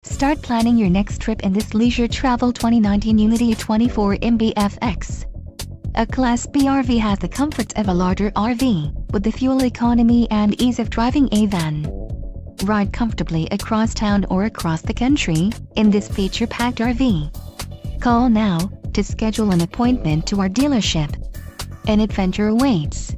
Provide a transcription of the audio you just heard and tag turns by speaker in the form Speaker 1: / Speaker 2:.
Speaker 1: Start planning your next trip in this leisure travel 2019 U24 MBFX. A Class B RV has the comforts of a larger RV, with the fuel economy and ease of driving a van. Ride comfortably across town or across the country in this feature-packed RV. Call now to schedule an appointment to our dealership. An adventure awaits.